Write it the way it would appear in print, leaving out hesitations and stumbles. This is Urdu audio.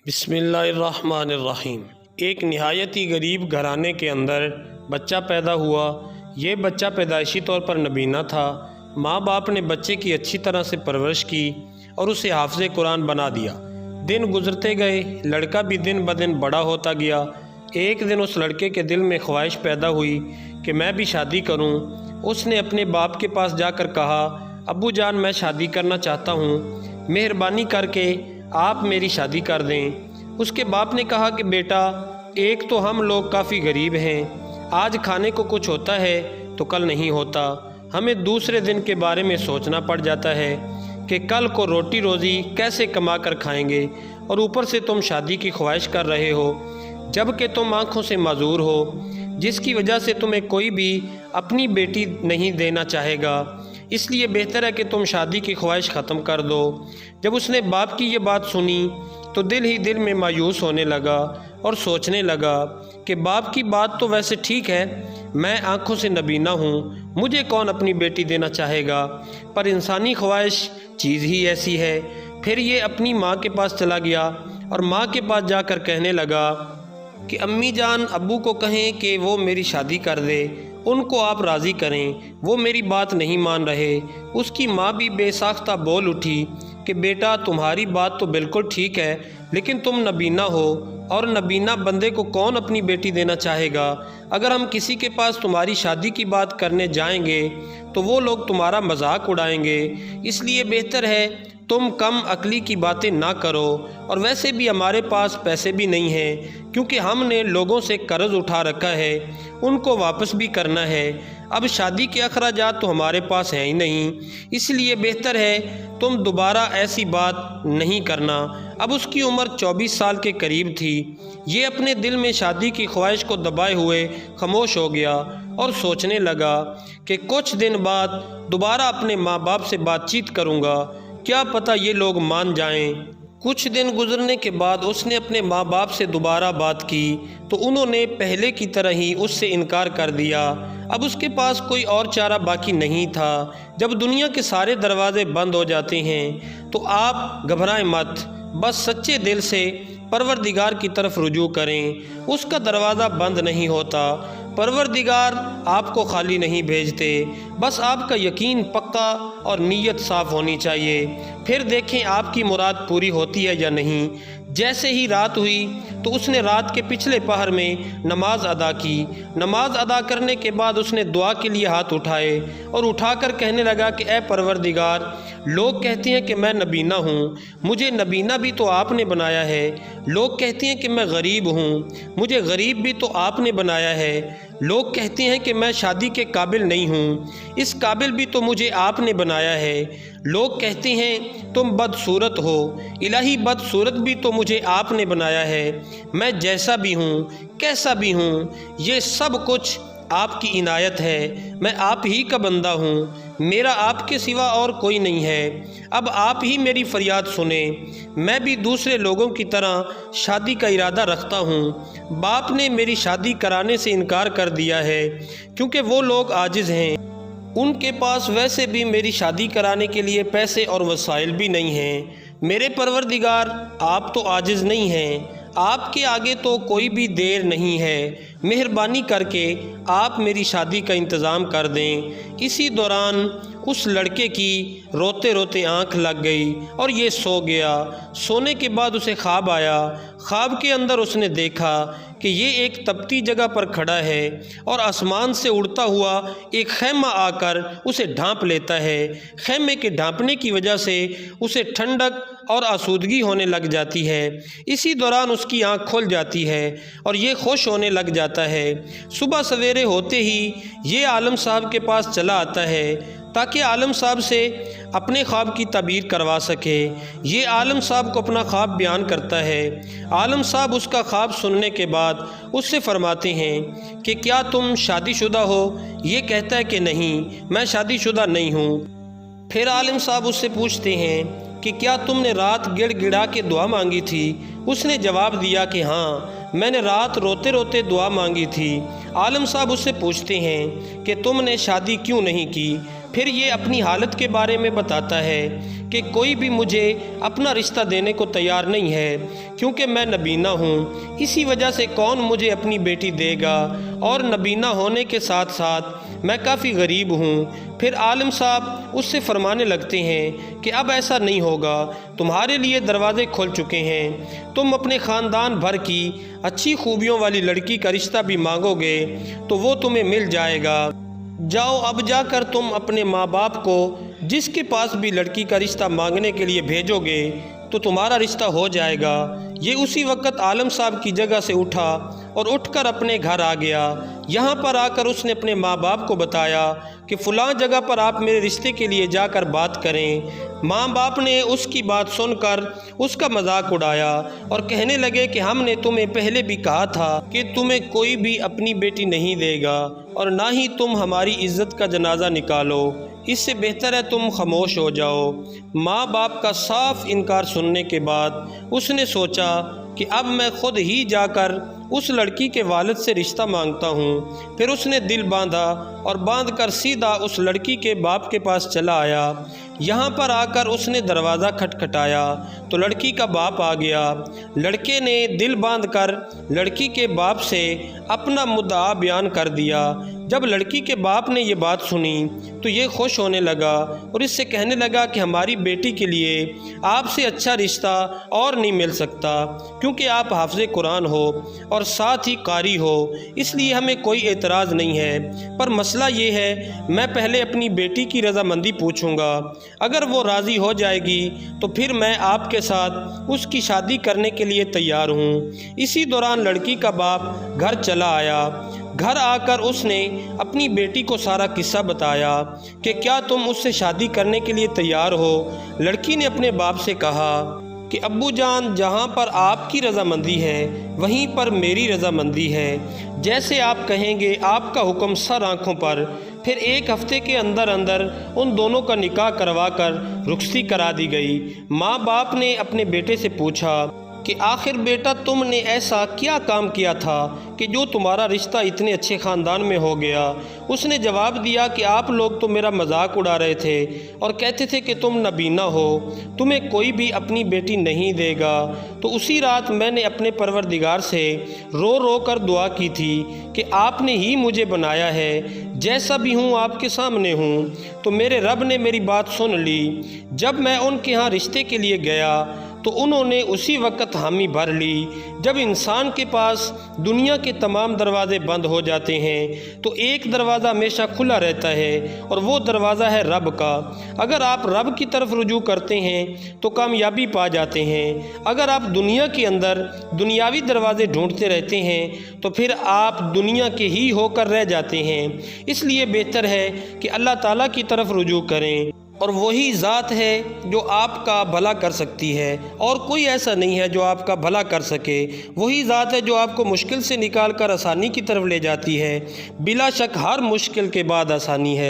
بسم اللہ الرحمن الرحیم۔ ایک نہایت ہی غریب گھرانے کے اندر بچہ پیدا ہوا۔ یہ بچہ پیدائشی طور پر نبینہ تھا۔ ماں باپ نے بچے کی اچھی طرح سے پرورش کی اور اسے حافظ قرآن بنا دیا۔ دن گزرتے گئے، لڑکا بھی دن بدن بڑا ہوتا گیا۔ ایک دن اس لڑکے کے دل میں خواہش پیدا ہوئی کہ میں بھی شادی کروں۔ اس نے اپنے باپ کے پاس جا کر کہا، ابو جان میں شادی کرنا چاہتا ہوں، مہربانی کر کے آپ میری شادی کر دیں۔ اس کے باپ نے کہا کہ بیٹا، ایک تو ہم لوگ کافی غریب ہیں، آج کھانے کو کچھ ہوتا ہے تو کل نہیں ہوتا، ہمیں دوسرے دن کے بارے میں سوچنا پڑ جاتا ہے کہ کل کو روٹی روزی کیسے کما کر کھائیں گے، اور اوپر سے تم شادی کی خواہش کر رہے ہو جب کہ تم آنکھوں سے معذور ہو، جس کی وجہ سے تمہیں کوئی بھی اپنی بیٹی نہیں دینا چاہے گا، اس لیے بہتر ہے کہ تم شادی کی خواہش ختم کر دو۔ جب اس نے باپ کی یہ بات سنی تو دل ہی دل میں مایوس ہونے لگا اور سوچنے لگا کہ باپ کی بات تو ویسے ٹھیک ہے، میں آنکھوں سے نبینہ ہوں، مجھے کون اپنی بیٹی دینا چاہے گا، پر انسانی خواہش چیز ہی ایسی ہے۔ پھر یہ اپنی ماں کے پاس چلا گیا اور ماں کے پاس جا کر کہنے لگا کہ امی جان ابو کو کہیں کہ وہ میری شادی کر دے، ان کو آپ راضی کریں، وہ میری بات نہیں مان رہے۔ اس کی ماں بھی بے ساختہ بول اٹھی کہ بیٹا تمہاری بات تو بالکل ٹھیک ہے، لیکن تم نبینہ ہو، اور نبینہ بندے کو کون اپنی بیٹی دینا چاہے گا؟ اگر ہم کسی کے پاس تمہاری شادی کی بات کرنے جائیں گے تو وہ لوگ تمہارا مذاق اڑائیں گے، اس لیے بہتر ہے تم کم عقلی کی باتیں نہ کرو، اور ویسے بھی ہمارے پاس پیسے بھی نہیں ہیں، کیونکہ ہم نے لوگوں سے قرض اٹھا رکھا ہے، ان کو واپس بھی کرنا ہے، اب شادی کے اخراجات تو ہمارے پاس ہیں ہی نہیں، اس لیے بہتر ہے تم دوبارہ ایسی بات نہیں کرنا۔ اب اس کی عمر 24 سال کے قریب تھی۔ یہ اپنے دل میں شادی کی خواہش کو دبائے ہوئے خاموش ہو گیا اور سوچنے لگا کہ کچھ دن بعد دوبارہ اپنے ماں باپ سے بات چیت کروں گا، کیا پتہ یہ لوگ مان جائیں۔ کچھ دن گزرنے کے بعد اس نے اپنے ماں باپ سے دوبارہ بات کی تو انہوں نے پہلے کی طرح ہی اس سے انکار کر دیا۔ اب اس کے پاس کوئی اور چارہ باقی نہیں تھا۔ جب دنیا کے سارے دروازے بند ہو جاتے ہیں تو آپ گھبرائیں مت، بس سچے دل سے پروردگار کی طرف رجوع کریں، اس کا دروازہ بند نہیں ہوتا، پروردگار آپ کو خالی نہیں بھیجتے، بس آپ کا یقین پکا اور نیت صاف ہونی چاہیے، پھر دیکھیں آپ کی مراد پوری ہوتی ہے یا نہیں۔ جیسے ہی رات ہوئی تو اس نے رات کے پچھلے پہر میں نماز ادا کی۔ نماز ادا کرنے کے بعد اس نے دعا کے لیے ہاتھ اٹھائے اور اٹھا کر کہنے لگا کہ اے پروردگار، لوگ کہتے ہیں کہ میں نبینہ ہوں، مجھے نبینہ بھی تو آپ نے بنایا ہے، لوگ کہتے ہیں کہ میں غریب ہوں، مجھے غریب بھی تو آپ نے بنایا ہے، لوگ کہتے ہیں کہ میں شادی کے قابل نہیں ہوں، اس قابل بھی تو مجھے آپ نے بنایا ہے، لوگ کہتے ہیں تم بدصورت ہو، الہی بدصورت بھی تو مجھے آپ نے بنایا ہے، میں جیسا بھی ہوں کیسا بھی ہوں یہ سب کچھ آپ کی عنایت ہے، میں آپ ہی کا بندہ ہوں، میرا آپ کے سوا اور کوئی نہیں ہے، اب آپ ہی میری فریاد سنیں، میں بھی دوسرے لوگوں کی طرح شادی کا ارادہ رکھتا ہوں، باپ نے میری شادی کرانے سے انکار کر دیا ہے کیونکہ وہ لوگ عاجز ہیں، ان کے پاس ویسے بھی میری شادی کرانے کے لیے پیسے اور وسائل بھی نہیں ہیں، میرے پروردگار آپ تو عاجز نہیں ہیں، آپ کے آگے تو کوئی بھی دیر نہیں ہے، مہربانی کر کے آپ میری شادی کا انتظام کر دیں۔ اسی دوران اس لڑکے کی روتے روتے آنکھ لگ گئی اور یہ سو گیا۔ سونے کے بعد اسے خواب آیا۔ خواب کے اندر اس نے دیکھا کہ یہ ایک تپتی جگہ پر کھڑا ہے اور آسمان سے اڑتا ہوا ایک خیمہ آ کر اسے ڈھانپ لیتا ہے۔ خیمے کے ڈھانپنے کی وجہ سے اسے ٹھنڈک اور آسودگی ہونے لگ جاتی ہے۔ اسی دوران اس کی آنکھ کھل جاتی ہے اور یہ خوش ہونے لگ جاتا ہے۔ صبح سویرے ہوتے ہی یہ عالم صاحب کے پاس چلا آتا ہے تاکہ عالم صاحب سے اپنے خواب کی تعبیر کروا سکے۔ یہ عالم صاحب کو اپنا خواب بیان کرتا ہے۔ عالم صاحب اس کا خواب سننے کے بعد اس سے فرماتے ہیں کہ کیا تم شادی شدہ ہو؟ یہ کہتا ہے کہ نہیں، میں شادی شدہ نہیں ہوں۔ پھر عالم صاحب اس سے پوچھتے ہیں کہ کیا تم نے رات گڑ گڑا کے دعا مانگی تھی؟ اس نے جواب دیا کہ ہاں، میں نے رات روتے روتے دعا مانگی تھی۔ عالم صاحب اس سے پوچھتے ہیں کہ تم نے شادی کیوں نہیں کی؟ پھر یہ اپنی حالت کے بارے میں بتاتا ہے کہ کوئی بھی مجھے اپنا رشتہ دینے کو تیار نہیں ہے کیونکہ میں نبینہ ہوں، اسی وجہ سے کون مجھے اپنی بیٹی دے گا، اور نبینہ ہونے کے ساتھ ساتھ میں کافی غریب ہوں۔ پھر عالم صاحب اس سے فرمانے لگتے ہیں کہ اب ایسا نہیں ہوگا، تمہارے لیے دروازے کھل چکے ہیں، تم اپنے خاندان بھر کی اچھی خوبیوں والی لڑکی کا رشتہ بھی مانگو گے تو وہ تمہیں مل جائے گا۔ جاؤ اب جا کر تم اپنے ماں باپ کو جس کے پاس بھی لڑکی کا رشتہ مانگنے کے لیے بھیجو گے تو تمہارا رشتہ ہو جائے گا۔ یہ اسی وقت عالم صاحب کی جگہ سے اٹھا اور اٹھ کر اپنے گھر آ گیا۔ یہاں پر آ کر اس نے اپنے ماں باپ کو بتایا کہ فلاں جگہ پر آپ میرے رشتے کے لیے جا کر بات کریں۔ ماں باپ نے اس کی بات سن کر اس کا مذاق اڑایا اور کہنے لگے کہ ہم نے تمہیں پہلے بھی کہا تھا کہ تمہیں کوئی بھی اپنی بیٹی نہیں دے گا اور نہ ہی تم ہماری عزت کا جنازہ نکالو، اس سے بہتر ہے تم خاموش ہو جاؤ۔ ماں باپ کا صاف انکار سننے کے بعد اس نے سوچا کہ اب میں خود ہی جا کر اس لڑکی کے والد سے رشتہ مانگتا ہوں۔ پھر اس نے دل باندھا اور باندھ کر سیدھا اس لڑکی کے باپ کے پاس چلا آیا۔ یہاں پر آ کر اس نے دروازہ کھٹکھٹایا تو لڑکی کا باپ آ گیا۔ لڑکے نے دل باندھ کر لڑکی کے باپ سے اپنا مدعا بیان کر دیا۔ جب لڑکی کے باپ نے یہ بات سنی تو یہ خوش ہونے لگا اور اس سے کہنے لگا کہ ہماری بیٹی کے لیے آپ سے اچھا رشتہ اور نہیں مل سکتا، کیونکہ آپ حافظ قرآن ہو اور ساتھ ہی قاری ہو، اس لیے ہمیں کوئی اعتراض نہیں ہے، پر مسئلہ یہ ہے میں پہلے اپنی بیٹی کی رضامندی پوچھوں گا، اگر وہ راضی ہو جائے گی تو پھر میں آپ کے ساتھ اس کی شادی کرنے کے لیے تیار ہوں۔ اسی دوران لڑکی کا باپ گھر چلا آیا۔ گھر آ کر اس نے اپنی بیٹی کو سارا قصہ بتایا کہ کیا تم اس سے شادی کرنے کے لیے تیار ہو؟ لڑکی نے اپنے باپ سے کہا کہ ابو جان، جہاں پر آپ کی رضامندی ہے وہیں پر میری رضامندی ہے، جیسے آپ کہیں گے آپ کا حکم سر آنکھوں پر۔ پھر ایک ہفتے کے اندر اندر ان دونوں کا نکاح کروا کر رخصتی کرا دی گئی۔ ماں باپ نے اپنے بیٹے سے پوچھا کہ آخر بیٹا تم نے ایسا کیا کام کیا تھا کہ جو تمہارا رشتہ اتنے اچھے خاندان میں ہو گیا؟ اس نے جواب دیا کہ آپ لوگ تو میرا مذاق اڑا رہے تھے اور کہتے تھے کہ تم نبینہ ہو، تمہیں کوئی بھی اپنی بیٹی نہیں دے گا۔ تو اسی رات میں نے اپنے پروردگار سے رو رو کر دعا کی تھی کہ آپ نے ہی مجھے بنایا ہے، جیسا بھی ہوں آپ کے سامنے ہوں۔ تو میرے رب نے میری بات سن لی۔ جب میں ان کے ہاں رشتے کے لیے گیا تو انہوں نے اسی وقت حامی بھر لی۔ جب انسان کے پاس دنیا کے تمام دروازے بند ہو جاتے ہیں تو ایک دروازہ ہمیشہ کھلا رہتا ہے اور وہ دروازہ ہے رب کا۔ اگر آپ رب کی طرف رجوع کرتے ہیں تو کامیابی پا جاتے ہیں، اگر آپ دنیا کے اندر دنیاوی دروازے ڈھونڈتے رہتے ہیں تو پھر آپ دنیا کے ہی ہو کر رہ جاتے ہیں۔ اس لیے بہتر ہے کہ اللہ تعالیٰ کی طرف رجوع کریں، اور وہی ذات ہے جو آپ کا بھلا کر سکتی ہے، اور کوئی ایسا نہیں ہے جو آپ کا بھلا کر سکے۔ وہی ذات ہے جو آپ کو مشکل سے نکال کر آسانی کی طرف لے جاتی ہے۔ بلا شک ہر مشکل کے بعد آسانی ہے۔